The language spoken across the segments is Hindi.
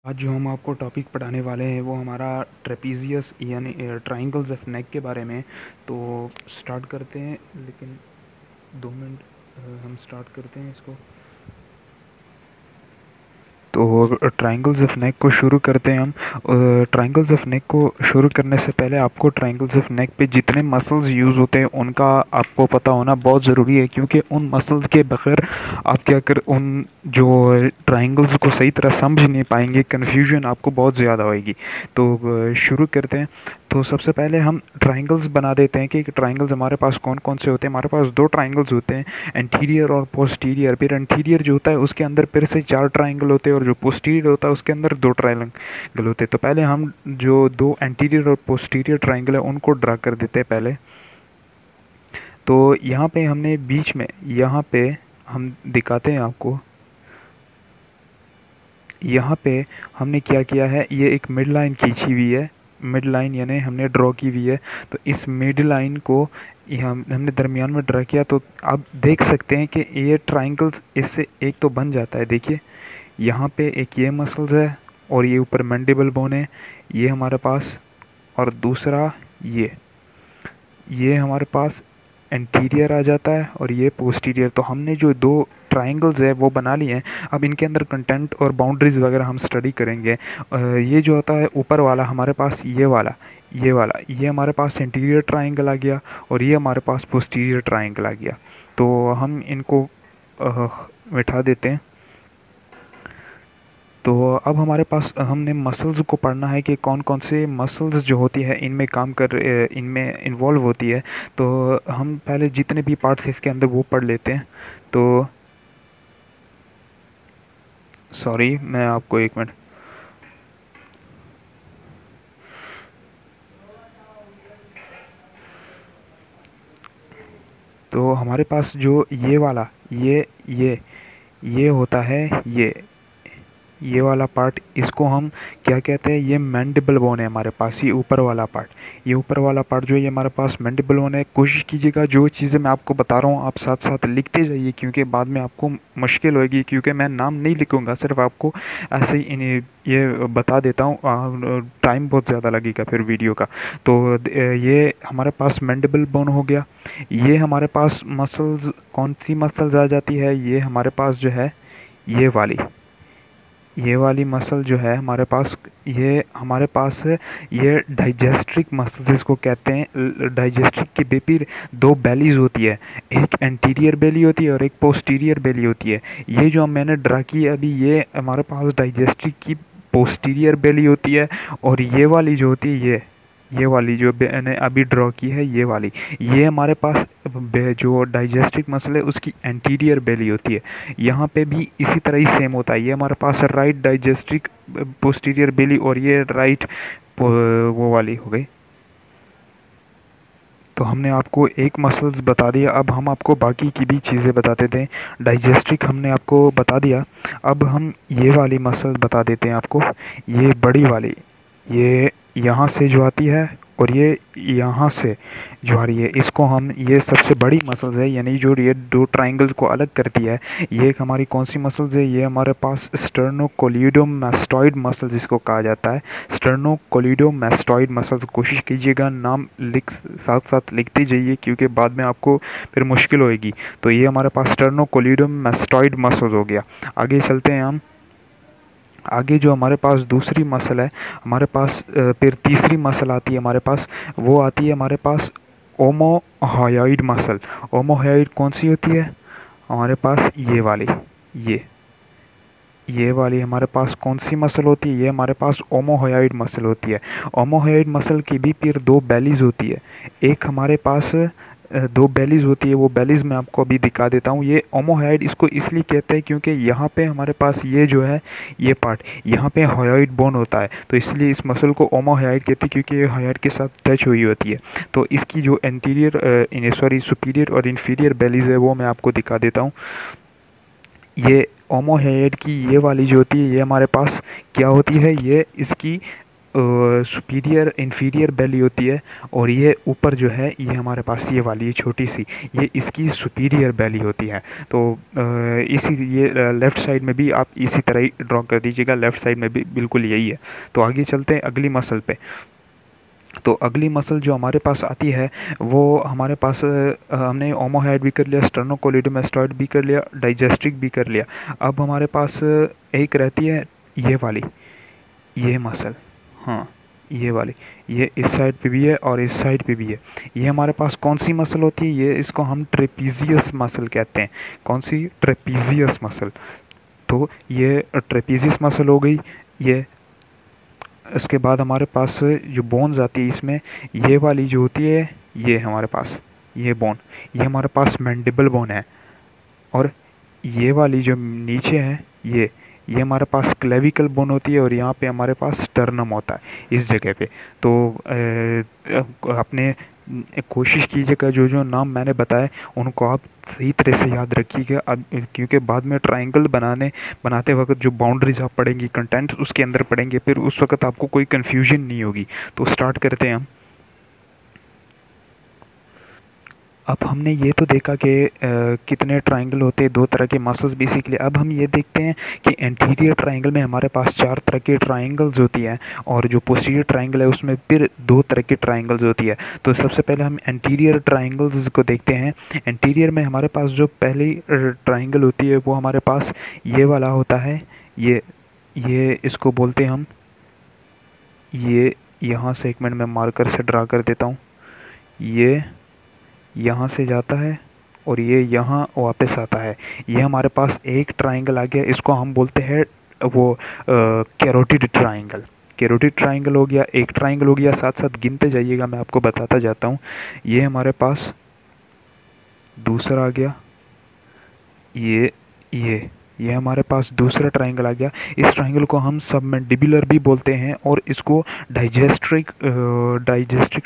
आज जो हम आपको टॉपिक पढ़ाने वाले हैं वो हमारा ट्रेपीजियस यानी ट्राइंगल्स ऑफ नेक के बारे में। तो स्टार्ट करते हैं, लेकिन 2 मिनट हम स्टार्ट करते हैं इसको। तो ट्रायंगल्स ऑफ नेक को शुरू करते हैं हम। ट्रायंगल्स ऑफ नेक को शुरू करने से पहले आपको ट्रायंगल्स ऑफ नेक पे जितने मसल्स यूज़ होते हैं उनका आपको पता होना बहुत ज़रूरी है, क्योंकि उन मसल्स के बगैर आप क्या कर उन जो ट्रायंगल्स को सही तरह समझ नहीं पाएंगे, कन्फ्यूजन आपको बहुत ज़्यादा होएगी। तो शुरू करते हैं। तो सबसे पहले हम ट्रायंगल्स बना देते हैं कि ट्रायंगल्स हमारे पास कौन कौन से होते हैं। हमारे पास 2 ट्रायंगल्स होते हैं, एंटीरियर और पोस्टीरियर। फिर एंटीरियर जो होता है उसके अंदर फिर से 4 ट्रायंगल होते हैं, और जो पोस्टीरियर होता है उसके अंदर 2 ट्रायंगल होते हैं। तो पहले हम जो 2 एंटीरियर और पोस्टीरियर ट्रायंगल है उनको ड्रा कर देते हैं पहले। तो यहाँ पे हमने बीच में, यहाँ पे हम दिखाते हैं आपको, यहाँ पे हमने क्या किया है, ये एक मिड लाइन खींची हुई है। मिड लाइन यानी हमने ड्रॉ की हुई है। तो इस मिड लाइन को हमने दरमियान में ड्रा किया। तो आप देख सकते हैं कि ये ट्रायंगल्स इससे एक तो बन जाता है। देखिए यहाँ पे एक ये मसल्स है, और ये ऊपर मैंडिबल बोन है, ये हमारे पास। और दूसरा ये हमारे पास एंटीरियर आ जाता है, और ये पोस्टीरियर। तो हमने जो 2 ट्रायंगल्स है वो बना लिए हैं। अब इनके अंदर कंटेंट और बाउंड्रीज वगैरह हम स्टडी करेंगे। ये जो होता है ऊपर वाला हमारे पास, ये हमारे पास एंटीरियर ट्रायंगल आ गया, और ये हमारे पास पोस्टीरियर ट्रायंगल आ गया। तो हम इनको बिठा देते हैं। तो अब हमारे पास हमने मसल्स को पढ़ना है कि कौन कौन से मसल्स जो होती है इनमें इन्वॉल्व होती है। तो हम पहले जितने भी पार्ट्स इसके अंदर वो पढ़ लेते हैं। तो सॉरी, मैं आपको 1 मिनट। तो हमारे पास जो ये वाला, ये होता है, ये वाला पार्ट, इसको हम क्या कहते हैं, ये मैंडिबल बोन है हमारे पास। ये ऊपर वाला पार्ट जो है ये हमारे पास मैंडिबल बोन है। कोशिश कीजिएगा जो चीज़ें मैं आपको बता रहा हूँ आप साथ साथ लिखते जाइए, क्योंकि बाद में आपको मुश्किल होगी, क्योंकि मैं नाम नहीं लिखूँगा, सिर्फ आपको ऐसे ही ये बता देता हूँ। टाइम बहुत ज़्यादा लगेगा फिर वीडियो का। तो ये हमारे पास मैंडिबल बोन हो गया। ये हमारे पास मसल्स, कौन सी मसल्स आ जाती है, ये हमारे पास जो है ये वाली मसल जो है हमारे पास है, ये डाइजेस्ट्रिक मसल जिसको कहते हैं। डाइजेस्ट्रिक की बेपीर 2 बेलीज होती है, एक एंटीरियर बेली होती है और एक पोस्टीरियर बेली होती है। ये जो मैंने ड्रा की है अभी, ये हमारे पास डाइजेस्ट्रिक की पोस्टीरियर बेली होती है। और ये वाली जो होती है, ये वाली जो मैंने अभी ड्रॉ की है, ये हमारे पास जो डाइजेस्टिक मसल है उसकी एंटीरियर बेली होती है। यहाँ पे भी इसी तरह ही सेम होता है। ये हमारे पास राइट डाइजेस्टिक पोस्टीरियर बेली, और ये राइट वो वाली हो गई। तो हमने आपको एक मसल्स बता दिया, अब हम आपको बाकी की भी चीज़ें बता देते हैं। डाइजेस्टिक हमने आपको बता दिया, अब हम ये वाली मसल बता देते हैं आपको। ये बड़ी वाली, ये यहाँ से जो आती है, और ये यहाँ से जो आ रही है, इसको हम, ये सबसे बड़ी मसल्स है, यानी जो ये 2 ट्रायंगल्स को अलग करती है। ये एक हमारी कौन सी मसल्स है, ये हमारे पास स्टर्नोकोलिडोमास्टॉइड मसल जिसको कहा जाता है। स्टर्नोकोलिडोमास्टॉइड मसल्स, कोशिश कीजिएगा नाम साथ साथ लिखते जाइए, क्योंकि बाद में आपको फिर मुश्किल होएगी। तो ये हमारे पास स्टर्नोकोलिडोमास्टॉइड मसल्स हो गया। आगे चलते हैं हम। आगे जो हमारे पास दूसरी मसल है, हमारे पास फिर तीसरी मसल आती है हमारे पास, वो आती है हमारे पास ओमोहयोइड मसल। ओमोहयोइड कौन सी होती है हमारे पास, ये ये वाली हमारे पास कौन सी मसल होती है, ये हमारे पास ओमोहयोइड मसल होती है। ओमोहयोइड मसल की भी फिर 2 बेलीज होती है। एक हमारे पास 2 बेलीज होती है, वो बेलीज मैं आपको अभी दिखा देता हूँ। ये ओमोहयोइड इसको इसलिए कहते हैं क्योंकि यहाँ पे हमारे पास ये जो है, ये पार्ट यहाँ पे हयोइड बोन होता है, तो इसलिए इस मसल को ओमोहयोइड कहते हैं, क्योंकि ये हयोइड के साथ टच हुई होती है। तो इसकी जो सुपीरियर और इन्फीरियर बेलीज है वो मैं आपको दिखा देता हूँ। ये ओमोहयोइड की ये वाली जो होती है, ये हमारे पास क्या होती है, ये इसकी सुपीरियर इंफीरियर बेली होती है, और ये ऊपर जो है ये हमारे पास ये वाली, ये छोटी सी, ये इसकी सुपीरियर बेली होती है। तो इसी ये लेफ़्ट साइड में भी आप इसी तरह ही ड्रॉ कर दीजिएगा, लेफ़्ट साइड में भी बिल्कुल यही है। तो आगे चलते हैं अगली मसल पे। तो अगली मसल जो हमारे पास आती है वो हमारे पास हमने ओमोहेड भी कर लिया, स्टर्नोकोलिडोमास्टॉइड भी कर लिया, डाइजेस्ट्रिक भी कर लिया। अब हमारे पास एक रहती है ये वाली, ये मसल, हाँ ये वाली, ये इस साइड पे भी है और इस साइड पे भी है। ये हमारे पास कौन सी मसल होती है? ये इसको हम ट्रेपीजियस मसल कहते हैं। कौन सी? Trapezius muscle. तो ये ट्रेपीजियस मसल हो गई ये। इसके बाद हमारे पास जो बोन्स आती है इसमें, ये वाली जो होती है, ये हमारे पास ये बोन, ये हमारे पास मैंडिबल बोन है। और ये वाली जो नीचे है ये हमारे पास क्लेविकल बोन होती है, और यहाँ पे हमारे पास स्टर्नम होता है इस जगह पे। तो आपने कोशिश कीजिएगा जो जो नाम मैंने बताए उनको आप सही तरह से याद रखिएगा। अब क्योंकि बाद में ट्रायंगल बनाते वक्त जो बाउंड्रीज आप पढ़ेंगी, कंटेंट्स उसके अंदर पढ़ेंगे, फिर उस वक्त आपको कोई कन्फ्यूजन नहीं होगी। तो स्टार्ट करते हैं हम। अब हमने ये तो देखा कि कितने ट्रायंगल होते हैं, दो तरह के मसल्स बेसिकली। अब हम ये देखते हैं कि एंटीरियर ट्रायंगल में हमारे पास चार तरह के ट्रायंगल्स होती है, और जो पोस्टीरियर ट्रायंगल है उसमें फिर दो तरह की ट्रायंगल्स होती है। तो सबसे पहले हम एंटीरियर ट्रायंगल्स को देखते हैं। एंटीरियर में हमारे पास जो पहली ट्रायंगल होती है वो हमारे पास ये वाला होता है। ये इसको बोलते हैं हम, ये यहाँ से, एक मिनट में मार्कर से ड्रा कर देता हूँ। ये यहाँ से जाता है और ये यहाँ वापस आता है। ये हमारे पास एक ट्रायंगल आ गया, इसको हम बोलते हैं वो कैरोटिड ट्रायंगल। कैरोटिड ट्रायंगल हो गया, एक ट्रायंगल हो गया। साथ साथ गिनते जाइएगा, मैं आपको बताता जाता हूँ। ये हमारे पास दूसरा आ गया, ये हमारे पास दूसरा ट्रायंगल आ गया। इस ट्रायंगल को हम सबमैंडिबुलर भी बोलते हैं, और इसको डाइजेस्ट्रिक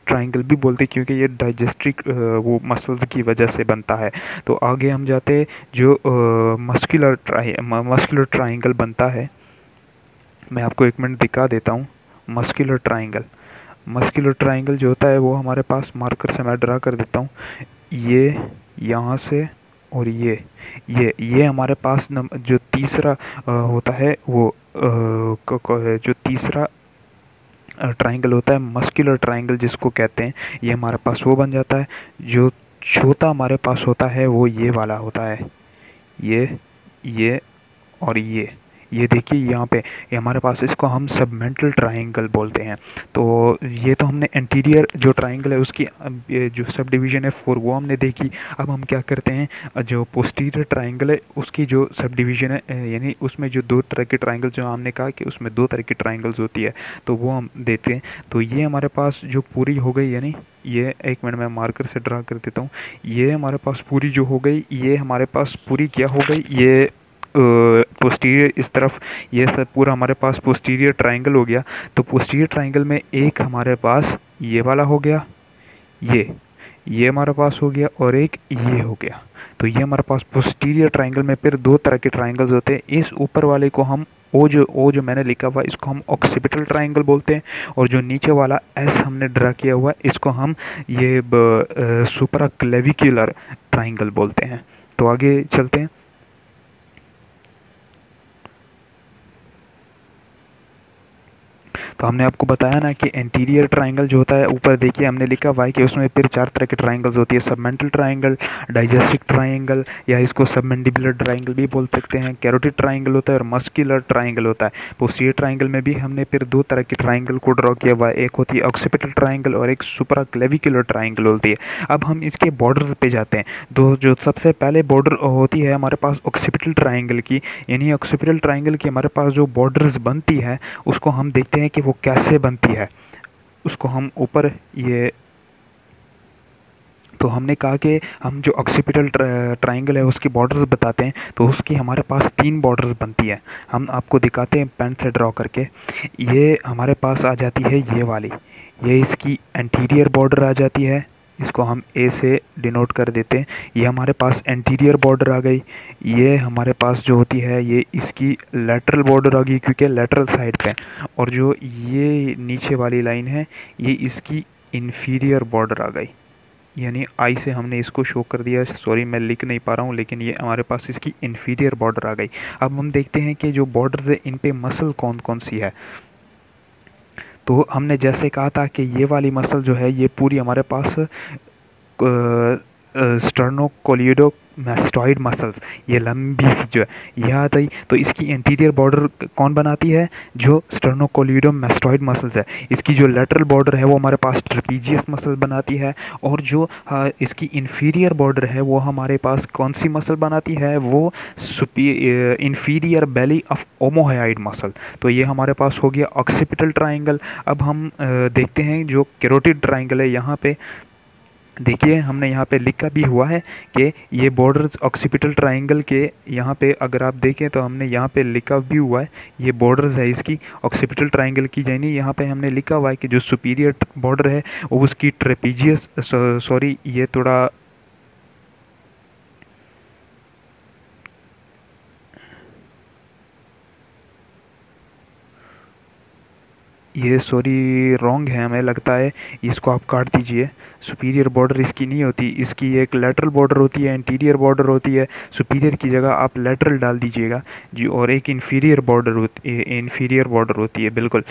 ट्रायंगल भी बोलते हैं, क्योंकि ये डाइजेस्ट्रिक वो मसल्स की वजह से बनता है। तो आगे हम जाते हैं, जो मस्कुलर ट्रायंगल बनता है, मैं आपको एक मिनट दिखा देता हूँ। मस्कुलर ट्रायंगल जो होता है वो हमारे पास, मार्कर से मैं ड्रा कर देता हूँ, ये यहाँ से, और ये हमारे पास जो तीसरा होता है वो जो तीसरा ट्रायंगल होता है, मस्कुलर ट्रायंगल जिसको कहते हैं, ये हमारे पास वो बन जाता है। जो चौथा हमारे पास होता है वो ये वाला होता है, ये और ये देखिए यहाँ पे, ये हमारे पास, इसको हम सबमेंटल ट्रायंगल बोलते हैं। तो ये तो हमने एंटीरियर जो ट्रायंगल है उसकी जो सब डिवीज़न है 4 वो हमने देखी। अब हम क्या करते हैं, जो पोस्टीरियर ट्रायंगल है उसकी जो सब डिवीज़न है, यानी उसमें जो दो तरह के ट्रायंगल, जो हमने कहा कि उसमें दो तरह की ट्रायंगल्स होती है, तो वो हम देते हैं। तो ये हमारे पास जो पूरी हो गई, यानी ये, एक मिनट में मार्कर से ड्रा कर देता हूँ, ये हमारे पास पूरी जो हो गई, ये हमारे पास पूरी क्या हो गई, ये पोस्टीरियर इस तरफ, ये सब पूरा हमारे पास पोस्टीरियर ट्रायंगल हो गया। तो पोस्टीरियर ट्रायंगल में एक हमारे पास ये वाला हो गया, ये हमारे पास हो गया, और एक ये हो गया। तो ये हमारे पास पोस्टीरियर ट्रायंगल में फिर दो तरह के ट्रायंगल्स होते हैं। इस ऊपर वाले को हम ओ जो मैंने लिखा हुआ इसको हम ऑक्सीपिटल ट्रायंगल बोलते हैं, और जो नीचे वाला एस हमने ड्रा किया हुआ इसको हम ये सुपरा क्लेविकुलर ट्रायंगल बोलते हैं। तो आगे चलते हैं। तो हमने आपको बताया ना कि एंटीरियर ट्रायंगल जो होता है, ऊपर देखिए हमने लिखा हुआ है कि उसमें फिर चार तरह के ट्रायंगल्स होती है, सबमेंटल ट्रायंगल, डाइजेस्टिक ट्रायंगल, या इसको सबमेंडिबुलर ट्रायंगल भी बोल सकते हैं, कैरोटिड ट्रायंगल होता है, और मस्कुलर ट्रायंगल होता है। पोस्टीरियर ट्रायंगल में भी हमने फिर दो तरह के ट्रायंगल को ड्रॉ किया हुआ है, एक होती है ऑक्सीपिटल ट्रायंगल और एक सुपरा क्लेविकुलर ट्रायंगल होती है। अब हम इसके बॉर्डर पे जाते हैं। तो जो सबसे पहले बॉर्डर होती है हमारे पास ऑक्सीपिटल ट्रायंगल की, यानी ऑक्सीपिटल ट्रायंगल की हमारे पास जो बॉर्डर्स बनती है उसको हम देखते हैं कि वो कैसे बनती है। उसको हम ऊपर ये, तो हमने कहा कि हम जो ऑक्सीपिटल ट्रायंगल है उसकी बॉर्डर्स बताते हैं, तो उसकी हमारे पास 3 बॉर्डर्स बनती है। हम आपको दिखाते हैं पेन से ड्रॉ करके। ये हमारे पास आ जाती है ये वाली, ये इसकी एंटीरियर बॉर्डर आ जाती है, इसको हम ए से डिनोट कर देते हैं। ये हमारे पास एंटीरियर बॉर्डर आ गई। ये हमारे पास जो होती है ये इसकी लेटरल बॉर्डर आ गई क्योंकि लेटरल साइड पे। और जो ये नीचे वाली लाइन है ये इसकी इन्फीरियर बॉर्डर आ गई, यानी आई से हमने इसको शो कर दिया। सॉरी मैं लिख नहीं पा रहा हूँ, लेकिन ये हमारे पास इसकी इन्फीरियर बॉर्डर आ गई। अब हम देखते हैं कि जो बॉर्डर्स है इन पे मसल कौन कौन सी है। तो हमने जैसे कहा था कि ये वाली मसल जो है ये पूरी हमारे पास स्टर्नोकोलिडो मैस्टॉइड मसल्स, ये लंबी सी जो है यह आ गई। तो इसकी इंटीरियर बॉर्डर कौन बनाती है, जो स्टर्नोकोलिडो मैस्टॉइड मसल्स है। इसकी जो लेटरल बॉर्डर है वो हमारे पास ट्रेपीजियस मसल बनाती है। और जो इसकी इंफीरियर बॉर्डर है वो हमारे पास कौन सी मसल बनाती है, वो inferior Bailey of omohyoid muscle. तो ये हमारे पास हो गया ऑक्सीपिटल ट्राइंगल। अब हम देखते हैं जो कैरोटिड ट्राइंगल है। यहाँ पे देखिए हमने यहाँ पे लिखा भी हुआ है कि ये बॉर्डर्स ऑक्सीपिटल ट्राइंगल के, यहाँ पे अगर आप देखें तो हमने यहाँ पे लिखा भी हुआ है ये बॉर्डर्स है इसकी ऑक्सीपिटल ट्राइंगल की। यानी यहाँ पे हमने लिखा हुआ है कि जो सुपीरियर बॉर्डर है वो उसकी ट्रेपीजियस, सॉरी ये थोड़ा ये सॉरी रॉन्ग है हमें लगता है, इसको आप काट दीजिए। सुपीरियर बॉर्डर इसकी नहीं होती, इसकी एक लेटरल बॉर्डर होती है, इंटीरियर बॉर्डर होती है। सुपीरियर की जगह आप लेटरल डाल दीजिएगा जी। और एक इन्फीरियर बॉर्डर होती है बिल्कुल।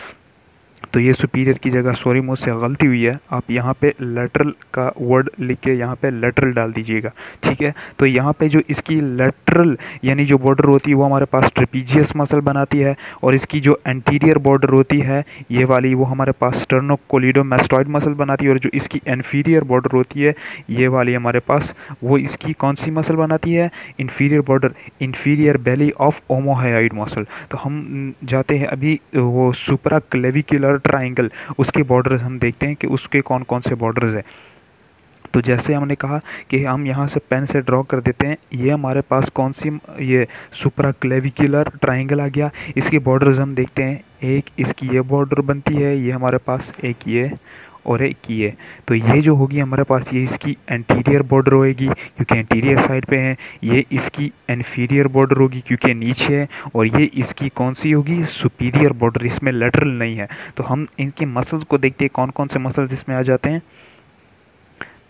तो ये सुपीरियर की जगह, सॉरी मुझसे गलती हुई है, आप यहाँ पे लेटरल का वर्ड लिख के यहाँ पे लेटरल डाल दीजिएगा, ठीक है। तो यहाँ पे जो इसकी लेटरल यानी जो बॉर्डर होती है वो हमारे पास ट्रेपीजियस मसल बनाती है। और इसकी जो एंटीरियर बॉर्डर होती है ये वाली वो हमारे पास स्टर्नोकोलिडोमैस्टॉइड मसल बनाती है। और जो इसकी इन्फीरियर बॉर्डर होती है ये वाली हमारे पास, वो इसकी कौन सी मसल बनाती है, inferior border, inferior belly of omohyoid muscle. तो हम जाते हैं अभी वो सुपरा क्लेविकुलर ट्राइंगल, उसके बॉर्डर्स हम देखते हैं कि उसके कौन कौन से बॉर्डर्स हैं। तो जैसे हमने कहा कि हम यहाँ से पेन से ड्रॉ कर देते हैं, ये हमारे पास कौन सी, ये सुपरा क्लेविकुलर ट्राइंगल आ गया। इसके बॉर्डर्स हम देखते हैं, एक इसकी ये बॉर्डर बनती है, ये हमारे पास एक ये और एक ये। तो ये जो होगी हमारे पास ये इसकी एंटीरियर बॉर्डर होएगी क्योंकि एंटीरियर साइड पे है। ये इसकी इन्फीरियर बॉर्डर होगी क्योंकि नीचे है। और ये इसकी कौन सी होगी, सुपीरियर बॉर्डर, इसमें लेटरल नहीं है। तो हम इनके मसल्स को देखते हैं कौन कौन से मसल्स इसमें आ जाते हैं।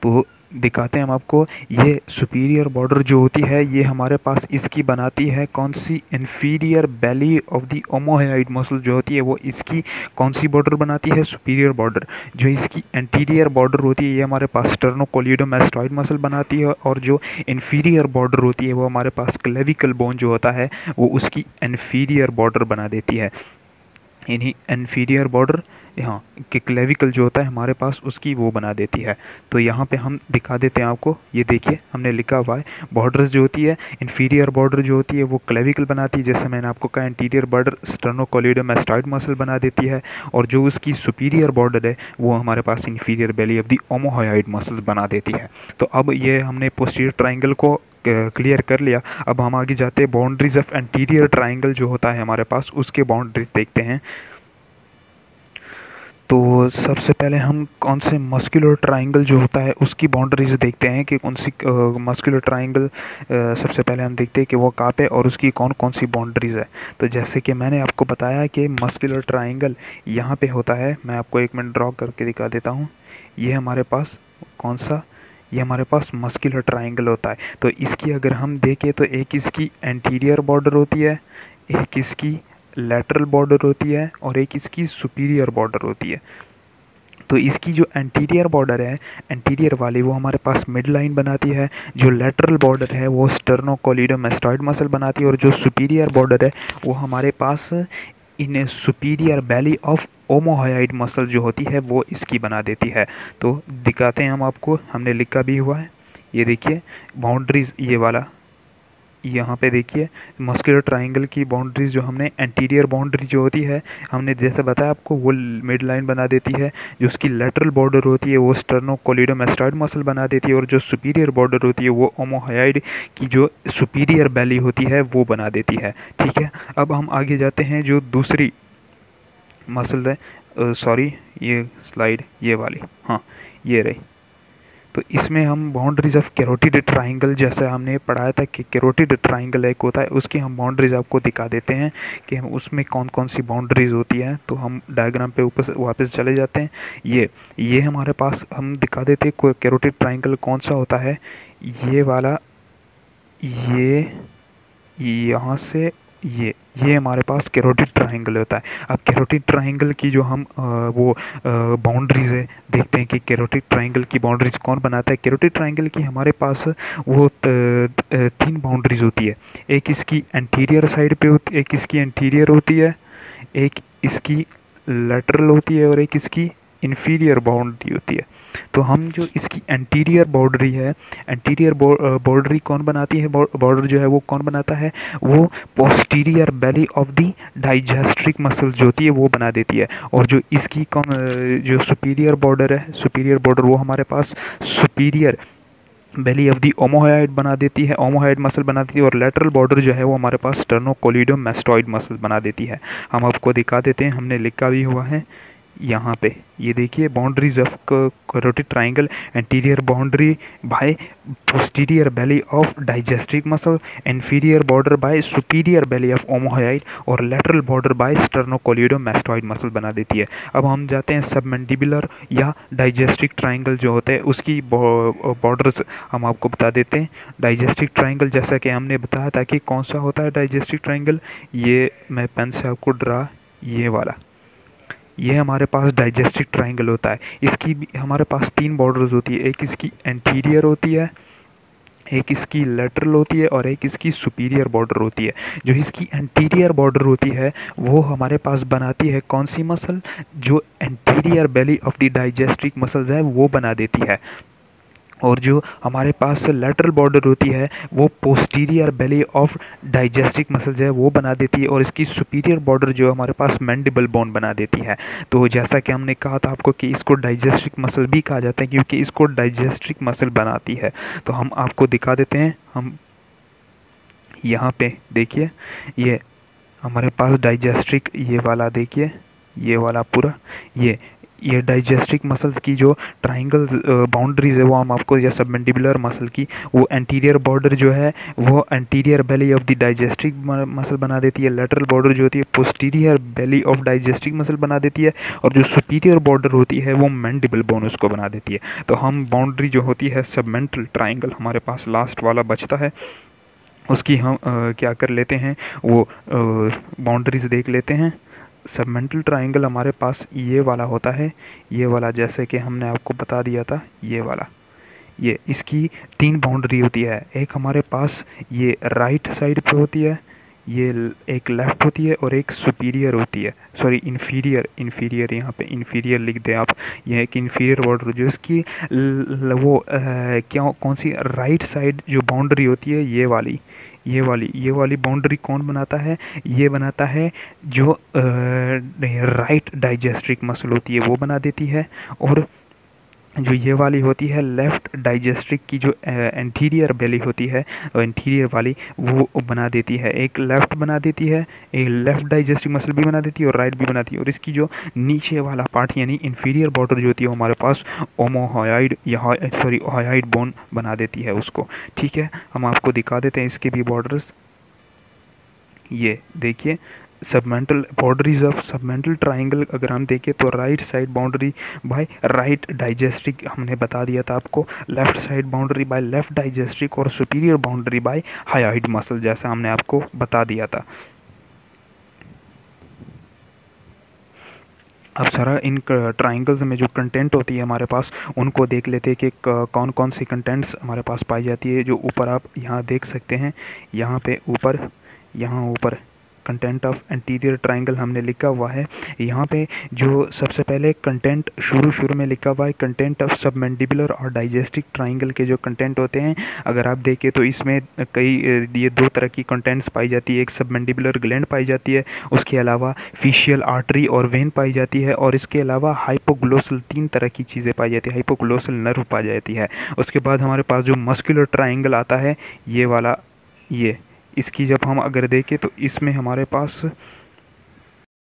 तो दिखाते हैं हम आपको। ये सुपीरियर बॉर्डर जो होती है ये हमारे पास इसकी बनाती है कौन सी, inferior belly of the omohyoid muscle जो होती है वो इसकी कौन सी बॉर्डर बनाती है, सुपीरियर बॉर्डर। जो इसकी एंटीरियर बॉर्डर होती है ये हमारे पास स्टर्नोकोलिडोमैस्टॉइड मसल बनाती है। और जो इन्फीरियर बॉर्डर होती है वो हमारे पास क्लेविकल बोन जो होता है वो उसकी इन्फीरियर बॉर्डर बना देती है। इन्हीं इन्फीरियर बॉर्डर, हाँ, कि क्लेविकल जो होता है हमारे पास उसकी वो बना देती है। तो यहाँ पे हम दिखा देते हैं आपको, ये देखिए हमने लिखा हुआ है बॉर्डर्स जो होती है, इन्फीरियर बॉर्डर जो होती है वो क्लेविकल बनाती है, जैसे मैंने आपको कहा। इंटीरियर बॉर्डर स्टर्नोकोलिडोमैस्टॉइड मसल बना देती है। और जो उसकी सुपीरियर बॉर्डर है वो हमारे पास inferior belly of the omohyoid muscles बना देती है। तो अब ये हमने पोस्टीरियर ट्राइंगल को क्लियर कर लिया। अब हम आगे जाते हैं, बाउंड्रीज ऑफ एंटीरियर ट्राइंगल जो होता है हमारे पास उसके बाउंड्रीज देखते हैं। तो सबसे पहले हम कौन से मस्कुलर ट्राइंगल जो होता है उसकी बाउंड्रीज देखते हैं कि कौन सी मस्कुलर ट्राइंगल सबसे पहले हम देखते हैं कि वो कहाँ पे और उसकी कौन कौन सी बाउंड्रीज है। तो जैसे कि मैंने आपको बताया कि मस्कुलर ट्राइंगल यहाँ पे होता है, मैं आपको एक मिनट ड्रॉ करके दिखा देता हूँ। ये हमारे पास कौन सा, ये हमारे पास मस्कुलर ट्राइंगल होता है। तो इसकी अगर हम देखें तो एक इसकी एंटीरियर बॉर्डर होती है, एक इसकी लेटरल बॉर्डर होती है और एक इसकी सुपीरियर बॉर्डर होती है। तो इसकी जो एंटीरियर बॉर्डर है, एंटीरियर वाली, वो हमारे पास मिड लाइन बनाती है। जो लेटरल बॉर्डर है वो स्टर्नोकोलिडोमैस्टॉइड मसल बनाती है। और जो सुपीरियर बॉर्डर है वो हमारे पास इन superior belly of omohyoid muscle जो होती है वो इसकी बना देती है। तो दिखाते हैं हम आपको, हमने लिखा भी हुआ है, ये देखिए बाउंड्रीज, ये वाला यहाँ पे देखिए मस्कुलर ट्राइंगल की बाउंड्रीज जो हमने, एंटीरियर बाउंड्री जो होती है हमने जैसे बताया आपको वो मिड लाइन बना देती है। जो उसकी लेटरल बॉर्डर होती है वो स्टर्नोकोलिडोमैस्टॉइड मसल बना देती है। और जो सुपीरियर बॉर्डर होती है वो ओमोहाइड की जो सुपीरियर बेली होती है वो बना देती है, ठीक है। अब हम आगे जाते हैं, जो दूसरी मसल है, सॉरी ये स्लाइड ये वाली, हाँ ये रही। तो इसमें हम बाउंड्रीज ऑफ कैरोटिड ट्राइंगल, जैसे हमने पढ़ाया था कि कैरोटिड ट्राइंगल एक होता है, उसकी हम बाउंड्रीज आपको दिखा देते हैं कि हम उसमें कौन कौन सी बाउंड्रीज होती हैं। तो हम डायग्राम पे ऊपर वापस चले जाते हैं। ये हमारे पास हम दिखा देते हैं कैरोटिड ट्राइंगल कौन सा होता है। ये वाला, ये यहाँ से ये हमारे पास कैरोटिड ट्राइंगल होता है। अब कैरोटिड ट्राइंगल की जो हम वो बाउंड्रीज है देखते हैं कि कैरोटिड ट्राइंगल की बाउंड्रीज कौन बनाता है। कैरोटिड ट्राइंगल की हमारे पास वो 3 बाउंड्रीज होती है। एक इसकी एंटीरियर साइड पे होती, एक इसकी इंटीरियर होती है, एक इसकी लेटरल होती है और एक इसकी इन्फीरियर बाउंड्री होती है। तो हम जो इसकी एंटीरियर बाउंड्री है, एंटीरियर बाउंड्री कौन बनाती है, बॉर्डर जो है वो कौन बनाता है, वो posterior belly of the digastric muscle जो होती है वो बना देती है। और जो इसकी कौन जो सुपीरियर बॉर्डर है, सुपीरियर बॉर्डर वो हमारे पास superior belly of the omohyoid बना देती है, ओमोहॉइड मसल बना देती है। और लेटरल बॉर्डर जो है वो हमारे पास स्टर्नोकोलिडोमैस्टॉइड मसल बना देती है। हम आपको दिखा देते हैं, हमने लिखा भी हुआ है यहाँ पे। ये देखिए boundaries of carotid triangle, anterior boundary by posterior belly of digastric muscle, inferior border by superior belly of omohyoid और lateral border by sternocleidomastoid muscle बना देती है। अब हम जाते हैं सबमैंडिबुलर या डाइजेस्टिक ट्राइंगल जो होते हैं उसकी बॉर्डर्स हम आपको बता देते हैं। डाइजेस्टिक ट्राइंगल जैसा कि हमने बताया था कि कौन सा होता है डाइजेस्टिक ट्राइंगल, ये मैं पेन से आपको ड्रा, ये वाला, ये हमारे पास डाइजेस्टिक ट्राइंगल होता है। इसकी भी हमारे पास 3 बॉर्डर्स होती है, एक इसकी एंटीरियर होती है, एक इसकी लेटरल होती है और एक इसकी सुपीरियर बॉर्डर होती है। जो इसकी एंटीरियर बॉर्डर होती है वो हमारे पास बनाती है कौन सी मसल, जो anterior belly of the डाइजेस्टिक muscles है वो बना देती है। और जो हमारे पास लेटरल बॉर्डर होती है वो पोस्टीरियर बेली ऑफ डाइजेस्टिक मसल्स है वो बना देती है। और इसकी सुपीरियर बॉर्डर जो हमारे पास मैंडिबल बोन बना देती है। तो जैसा कि हमने कहा था आपको कि इसको डाइजेस्टिक मसल भी कहा जाता है क्योंकि इसको डाइजेस्टिक मसल बनाती है। तो हम आपको दिखा देते हैं, हम यहाँ पे देखिए, ये हमारे पास डाइजेस्टिक, ये वाला देखिए, ये वाला पूरा, ये डाइजेस्टिक मसल्स की जो ट्राइंगल बाउंड्रीज है वो हम आपको, या सबमैंडिबुलर मसल की वो एंटीरियर बॉर्डर जो है वो anterior belly of the डाइजेस्टिक muscle बना देती है, लेटरल बॉर्डर जो होती है posterior belly of digastric muscle बना देती है, और जो सुपीरियर बॉर्डर होती है वो मैंडिबल बोन उसको बना देती है। तो हम बाउंड्री जो होती है सबमेंटल ट्राइंगल हमारे पास लास्ट वाला बचता है, उसकी हम क्या कर लेते हैं, वो बाउंड्रीज देख लेते हैं। सबमेंटल ट्राइंगल हमारे पास ये वाला होता है, ये वाला जैसे कि हमने आपको बता दिया था, ये वाला, ये इसकी 3 बाउंड्री होती है। एक हमारे पास ये राइट साइड पे होती है, ये एक लेफ़्ट होती है और एक सुपीरियर होती है, सॉरी इन्फीरियर यहाँ पे इन्फीरियर लिख दें आप। ये एक इन्फीरियर बॉर्डर जो इसकी वो क्या कौन सी राइट साइड जो बाउंड्री होती है, ये वाली बाउंड्री कौन बनाता है, ये बनाता है जो राइट डाइजेस्ट्रिक मसल होती है वो बना देती है। और जो ये वाली होती है लेफ़्ट डाइजेस्ट्रिक की जो एंटीरियर बेली होती है, एंटीरियर वाली वो बना देती है, एक लेफ़्ट बना देती है, एक लेफ़्ट डाइजेस्टिक मसल भी बना देती है और राइट भी बनाती है। और इसकी जो नीचे वाला पार्ट यानी इन्फीरियर बॉर्डर जो होती है वो हमारे पास ओमोहॉइड या हॉइड बोन बना देती है उसको। ठीक है, हम आपको दिखा देते हैं इसके भी बॉर्डर्स। ये देखिए submental boundaries of submental triangle अगर हम देखें तो right side boundary by right digastric हमने बता दिया था आपको, left side boundary by left digastric और superior boundary by hyoid muscle जैसा हमने आपको बता दिया था। अब सारा इन ट्राइंगल्स में जो कंटेंट होती है हमारे पास उनको देख लेते हैं कि कौन कौन सी कंटेंट्स हमारे पास पाई जाती है। जो ऊपर आप यहाँ देख सकते हैं, यहाँ पे ऊपर, यहाँ ऊपर कंटेंट ऑफ एंटीरियर ट्राइंगल हमने लिखा हुआ है। यहाँ पे जो सबसे पहले कंटेंट शुरू में लिखा हुआ है कंटेंट ऑफ सबमैंडिबुलर और डाइजेस्टिक ट्राइंगल के जो कंटेंट होते हैं, अगर आप देखें तो इसमें कई ये 2 तरह की कंटेंट्स पाई जाती है। एक सबमैंडिबुलर ग्लैंड पाई जाती है, उसके अलावा फेशियल आर्टरी और वेन पाई जाती है, और इसके अलावा हाइपोग्लोसल 3 तरह की चीज़ें पाई जाती है, हाइपोग्लोसल नर्व पाई जाती है। उसके बाद हमारे पास जो मस्कुलर ट्राइंगल आता है ये वाला, ये इसकी जब हम अगर देखें तो इसमें हमारे पास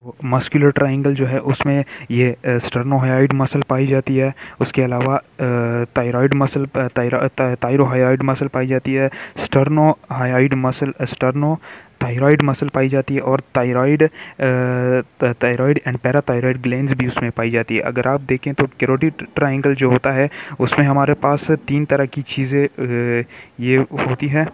मस्कुलर ट्रायंगल जो है उसमें ये स्टर्नोहायोइड मसल पाई जाती है। उसके अलावा थायराइड मसल थायरोहायोइड मसल पाई जाती है। स्टर्नो थायराइड मसल पाई जाती है और थायराइड एंड पैराथायराइड ग्लैंड्स भी उसमें पाई जाती है। अगर आप देखें तो कैरोटिड ट्रायंगल जो होता है उसमें हमारे पास 3 तरह की चीज़ें ये होती है।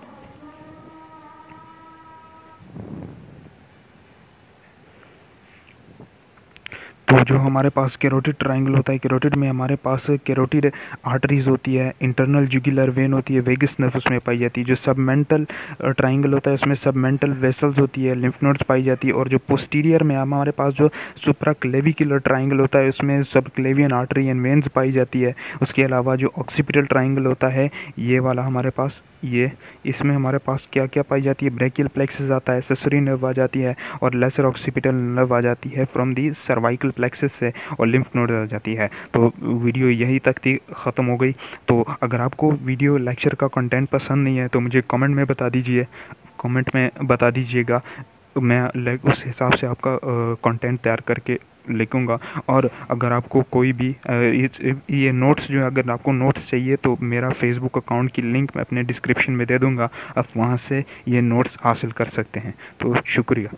तो जो हमारे पास कैरोटिड ट्रायंगल होता है, कैरोटिड में हमारे पास कैरोटिड आर्टरीज होती है, इंटरनल जुगुलर वेन होती है, वेगस नर्व उसमें पाई जाती है। जो सबमेंटल ट्रायंगल होता है उसमें सबमेंटल वेसल्स होती है, लिम्फ नोड्स पाई जाती है। और जो पोस्टीरियर में हमारे पास जो सुप्राक्लेविकुलर ट्रायंगल होता है उसमें सबक्लेवियन आर्टरी एंड वेन्स पाई जाती है। उसके अलावा जो ऑक्सीपिटल ट्रायंगल होता है ये वाला हमारे पास, ये इसमें हमारे पास क्या क्या पाई जाती है, ब्रेकियल प्लेक्सस आता है, सेसरी नर्व आ जाती है और लेसर ऑक्सीपिटल नर्व आ जाती है फ्रॉम दी सर्वाइकल प्लेक्सस से, और लिम्फ नोड आ जाती है। तो वीडियो यही तक थी, ख़त्म हो गई। तो अगर आपको वीडियो लेक्चर का कंटेंट पसंद नहीं है तो मुझे कमेंट में बता दीजिए, कमेंट में बता दीजिएगा। मैं उस हिसाब से आपका कंटेंट तैयार करके लिखूँगा। और अगर आपको कोई भी ये नोट्स जो है, अगर आपको नोट्स चाहिए तो मेरा फेसबुक अकाउंट की लिंक मैं अपने डिस्क्रिप्शन में दे दूँगा, आप वहाँ से ये नोट्स हासिल कर सकते हैं। तो शुक्रिया।